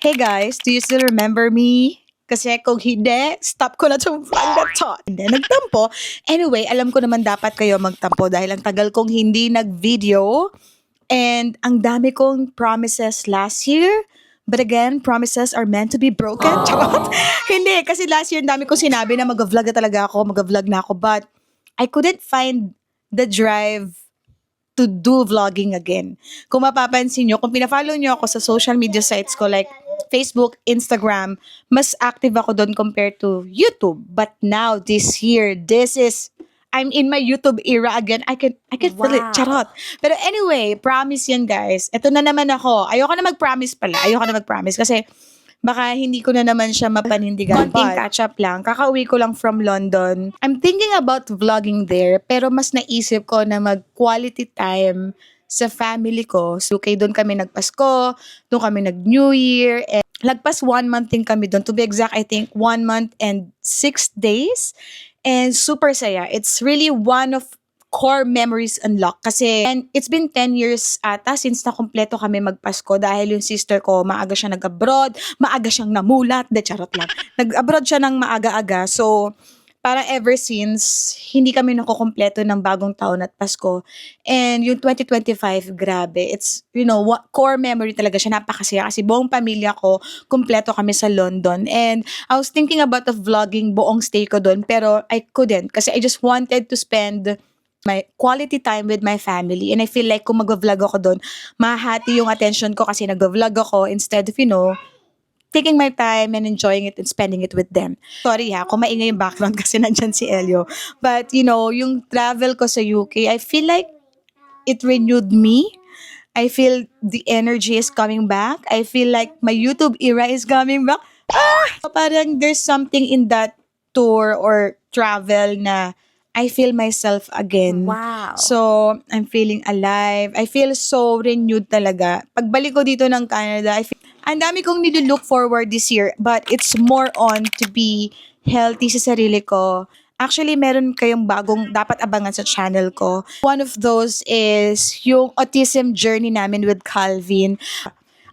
Hey guys, do you still remember me? Kasi kung hindi, stop ko na itong vlog na to. Hindi, nagtampo. Anyway, alam ko naman dapat kayo magtampo dahil ang tagal kong hindi nag-video and ang dami kong promises last year. But again, promises are meant to be broken. Charot. Hindi, kasi last year ang dami kong sinabi na mag-vlog na talaga ako, mag-vlog na ako. But I couldn't find the drive to do vlogging again. Kung mapapansin nyo, kung pina-follow nyo ako sa social media sites ko like Facebook, Instagram, mas active ako doon compared to YouTube. But now, this year, I'm in my YouTube era again. I can feel it. Charot. Pero anyway, promise yan guys. Ito na naman ako. Ayoko na mag-promise pala. Ayoko na mag-promise kasi baka hindi ko na naman siya mapanindigan. Konting catch-up lang. Kakauwi ko lang from London. I'm thinking about vlogging there, pero mas naisip ko na mag-quality time sa family ko. So, okay, doon kami nagpasko, doon kami nag-New Year, and lagpas 1 month din kami doon. To be exact, I think 1 month and 6 days. And super saya. It's really one of core memories unlocked. Kasi, and it's been 10 years ata since na kompleto kami magpasko dahil yung sister ko, maaga siya nag-abroad, maaga siyang namulat, de charot lang. Nag-abroad siya ng maaga-aga. So, para ever since, hindi kami nakukompleto ng bagong taon at Pasko. And yung 2025, grabe. It's, core memory talaga siya. Napakasaya kasi buong pamilya ko, kumpleto kami sa London. And I was thinking about the vlogging buong stay ko doon, pero I couldn't kasi I just wanted to spend my quality time with my family. And I feel like kung mag-vlog ako doon, mahati yung attention ko kasi nag-vlog ako instead of, taking my time and enjoying it and spending it with them. Sorry ha, kung maingay yung background kasi nandyan si Elio. But, yung travel ko sa UK, I feel like it renewed me. I feel the energy is coming back. I feel like my YouTube era is coming back. Parang there's something in that tour or travel na I feel myself again. Wow. So, I'm feeling alive. I feel so renewed talaga. Pagbalik ko dito ng Canada, I feel ang dami kong nilulook forward this year, but it's more on to be healthy sa sarili ko. Actually, meron kayong bagong dapat abangan sa channel ko. One of those is yung autism journey namin with Calvin.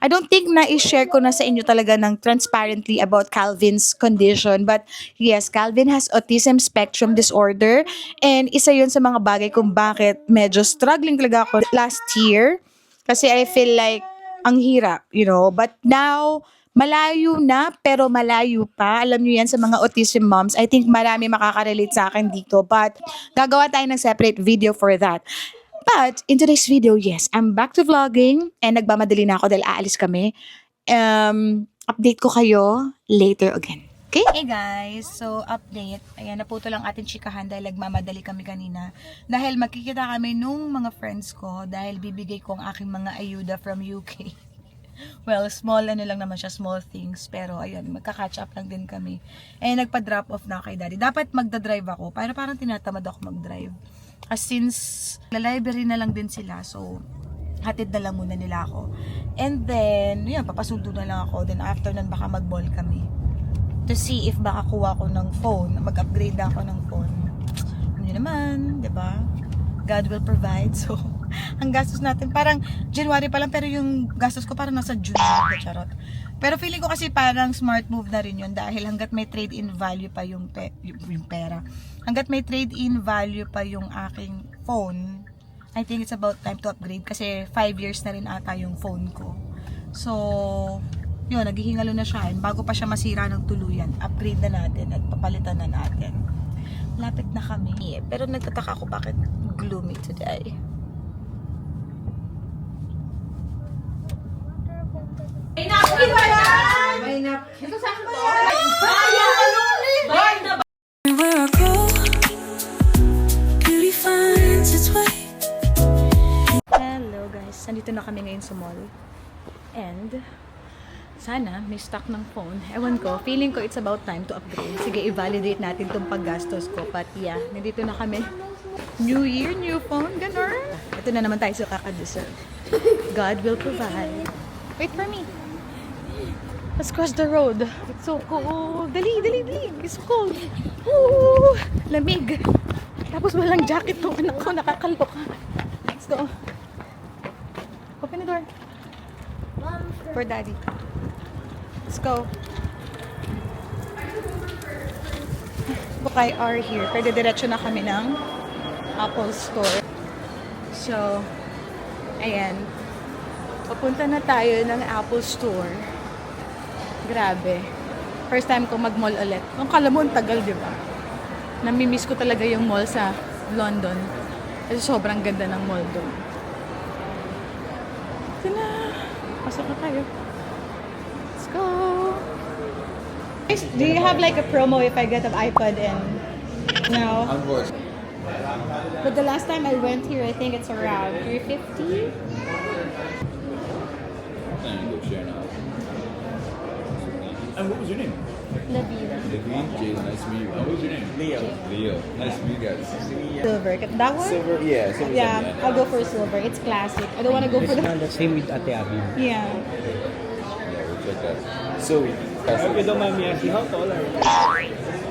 I don't think na i-share ko na sa inyo talaga ng transparently about Calvin's condition. But yes, Calvin has autism spectrum disorder. And isa yun sa mga bagay kung bakit medyo struggling talaga ako last year. Kasi I feel like ang hirap, But now, malayo na, pero malayo pa. Alam nyo yan sa mga autism moms. I think marami makaka-relate sa akin dito. But, gagawa tayo ng separate video for that. But, in today's video, yes, I'm back to vlogging. And nagmamadali na ako dahil aalis kami. Update ko kayo later again. Okay? Hey guys, so update. Ayan, naputo lang ating chikahan dahil nagmamadali kami kanina. Dahil magkikita kami nung mga friends ko dahil bibigay ko ang aking mga ayuda from UK. Well, small lang naman siya, small things. Pero ayun, magka-catch up lang din kami. Eh, nagpa-drop off na kay daddy. Dapat magdadrive ako, pero parang tinatamad ako mag-drive. As since, la-library na lang din sila, so hatid na lang muna nila ako. And then, yun, papasundo na lang ako. Then after nun, baka mag-mall kami. To see if baka kuha ko ng phone, mag-upgrade ako ng phone. Ano naman, 'di ba? God will provide. So, ang gastos natin parang January pa lang pero yung gastos ko parang nasa June na, charot. Pero feeling ko kasi parang smart move na rin 'yun dahil hangga't may trade-in value pa yung pera. Hangga't may trade-in value pa yung aking phone, I think it's about time to upgrade kasi 5 years na rin ata yung phone ko. So, yun, naghihingalo na siya. Bago pa siya masira ng tuluyan, upgrade na natin at papalitan na natin. Lapit na kami. Pero nagtataka ako bakit gloomy today. May napkin ba yan? May napkin. Ito saan to? Where I go, beauty finds its way. Hello guys, nandito na kami ngayon sa mall. And sana may stock ng phone. Ewan ko, feeling ko it's about time to upgrade. Sige, i-validate natin tong paggastos ko. But yeah, nandito na kami. New year, new phone, ganun. Ito na naman tayo sa kaka-deserve. God will provide. Wait for me. Let's cross the road. It's so cold. Dali, dali, dali. It's so cold. Ooh, lamig. Tapos walang jacket tong anak ko. Nakakaloka. Let's go. Open the door. For daddy. Let's go. Bukay are here. Pwede diretso na kami ng Apple Store. So, ayan. Papunta na tayo ng Apple Store. Grabe. First time ko mag-mall ulit. Ang kala mo, ang tagal, di ba? Namimiss ko talaga yung mall sa London. Kasi sobrang ganda ng mall doon. Ito na. Pasok na tayo. Let's go. Do you have like a promo if I get an iPad and... No? Unfortunately. But the last time I went here, I think it's around 350. I'm gonna go share now. And what was your name? Lavina. Levine. Jayla, nice to meet you. What was your name? Leo. Leo. Nice to meet you guys. Silver. That one? Silver, yeah. Silver. Yeah, I'll go for silver. It's classic. I don't want to go for the... The same with Ate Abby. Yeah. Yeah, we'll check that. So, If you don't mind me asking, how tall are you?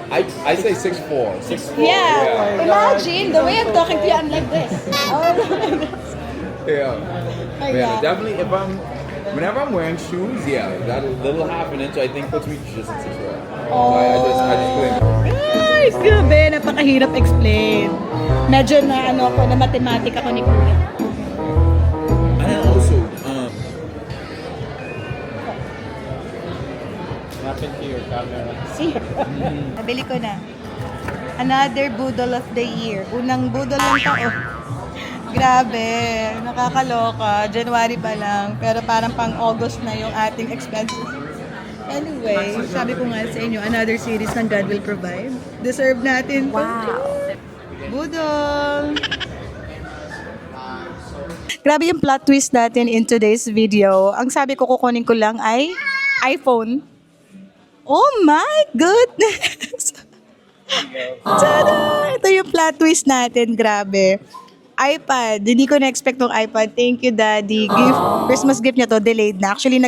I say 6'4". 6'4". Yeah. Imagine the way I'm talking to you, I'm like this. Yeah. Oh, Yeah, yeah. definitely. Whenever I'm wearing shoes, yeah, that little half an inch I think puts me just at 6'4". Oh. So I just put it. Ay, grabe. Napakahirap explain. Medyo na ano ako, na mathematic ako ni Kuya. And then also, What happened to your camera? See? Nabili ko na. Another Boodle of the Year. Unang Boodle ng taon. Grabe. Nakakaloka. January pa lang. Pero parang pang August na yung ating expenses. Anyway, sabi ko nga sa inyo, another series ng God Will Provide. Deserve natin. Wow. Boodle. Grabe yung plot twist natin in today's video. Ang sabi ko kukunin ko lang ay iPhone. Oh my goodness! Tada! Ito yung plot twist natin. Grabe. iPad. Hindi ko na-expect ng iPad. Thank you, Daddy. Gift, Christmas gift niya to. Delayed na. Actually,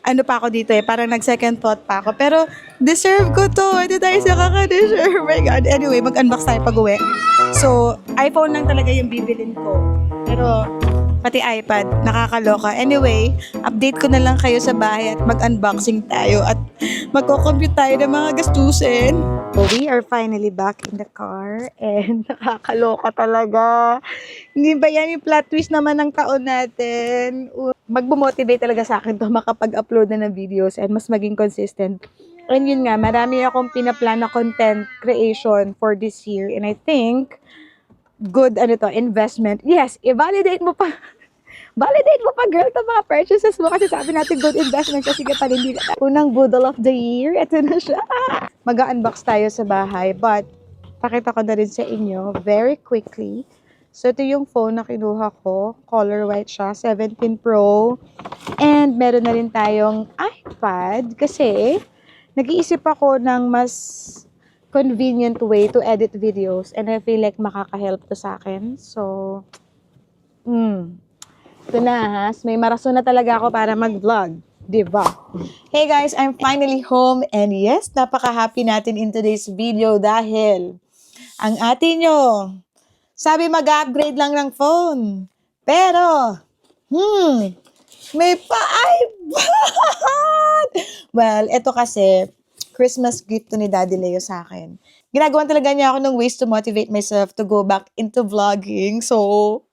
ano pa ako dito eh. Parang nag-second thought pa ako. Pero, deserve ko to. Ito tayo sa kaka-deserve. Oh my God. Anyway, mag-unbox tayo pag-uwi. So, iPhone lang talaga yung bibilin ko. Pero, pati iPad, nakakaloka. Anyway, update ko na lang kayo sa bahay at mag-unboxing tayo at magko-compute tayo ng mga gastusin. So, we are finally back in the car and nakakaloka talaga. Hindi ba yan yung plot twist naman ng taon natin? Magbumotivate talaga sa akin to makapag-upload na ng videos and mas maging consistent. And yun nga, marami akong pinaplan na content creation for this year and I think good investment. Yes, i-validate mo pa. Validate mo pa, girl, to mga purchases mo kasi sabi natin good investment kasi ka hindi na. Unang Boodle of the Year, ito na siya. Mag-unbox tayo sa bahay, but pakita ko na rin sa inyo very quickly. So, ito yung phone na kinuha ko. Color white siya, 17 Pro. And meron na rin tayong iPad kasi nag-iisip ako ng mas convenient way to edit videos and I feel like makaka-help to sa akin. So, ito na ha. May marason na talaga ako para mag-vlog. Diba? Hey guys, I'm finally home and yes, napaka-happy natin in today's video dahil ang atin nyo, sabi mag-upgrade lang ng phone. Pero, may pa-iPad! Well, ito kasi, Christmas gift to ni Daddy Leo sa akin. Ginagawan talaga niya ako ng ways to motivate myself to go back into vlogging. So,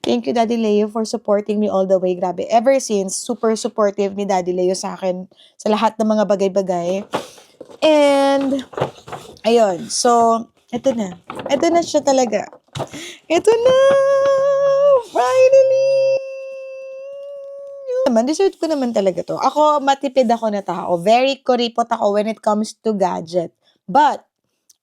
thank you Daddy Leo for supporting me all the way. Grabe. Ever since, super supportive ni Daddy Leo sa akin sa lahat ng mga bagay-bagay. And, ayun. So, ito na. Ito na siya talaga. Ito na! Finally! Naman, deserve ko naman talaga to. Ako, matipid ako na tao. Very kuripot ako when it comes to gadget. But,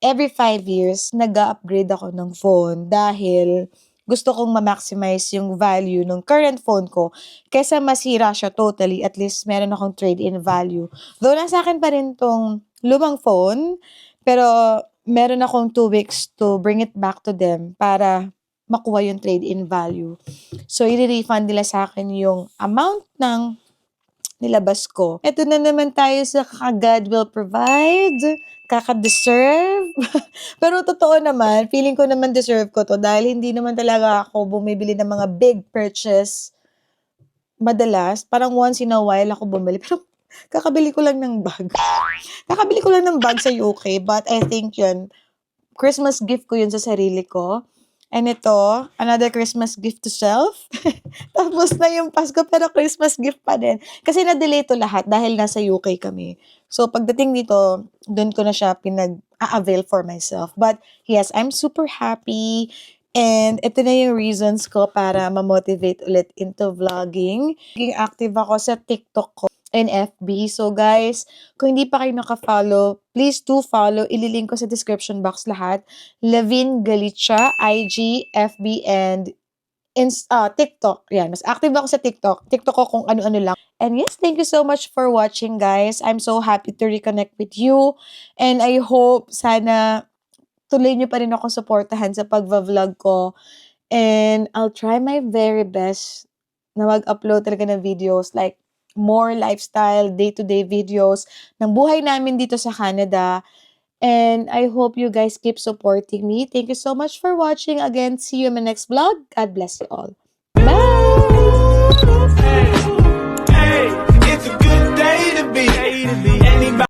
every 5 years, nag-upgrade ako ng phone dahil gusto kong ma-maximize yung value ng current phone ko kaysa masira siya totally. At least, meron akong trade-in value. Though, nasa akin pa rin tong lumang phone, pero meron akong 2 weeks to bring it back to them para makuha yung trade-in value. So, i-refund nila sa akin yung amount ng nilabas ko. Ito na naman tayo sa God Will Provide. Kaka-deserve. Pero totoo naman, feeling ko naman deserve ko to dahil hindi naman talaga ako bumibili ng mga big purchase madalas. Parang once in a while ako bumili. Pero Kakabili ko lang ng bag. Kakabili ko lang ng bag sa UK, but I think yun, Christmas gift ko yun sa sarili ko. And ito, another Christmas gift to self. Tapos na yung Pasko, pero Christmas gift pa din. Kasi na-delay to lahat dahil nasa UK kami. So, pagdating dito, dun ko na siya pinag-a-avail for myself. But, yes, I'm super happy. And ito na yung reasons ko para ma-motivate ulit into vlogging. Naging active ako sa TikTok ko and FB. So, guys, kung hindi pa kayo naka-follow, please do follow. Ililink ko sa description box lahat. Lavin Galicia, IG, FB, and TikTok. Yan, mas active ako sa TikTok. TikTok ko kung ano-ano lang. And yes, thank you so much for watching, guys. I'm so happy to reconnect with you. And I hope sana tuloy niyo pa rin ako supportahan sa pagva-vlog ko. And I'll try my very best na mag-upload talaga ng videos like more lifestyle, day-to-day videos ng buhay namin dito sa Canada. And I hope you guys keep supporting me. Thank you so much for watching. Again, see you in my next vlog. God bless you all. Bye!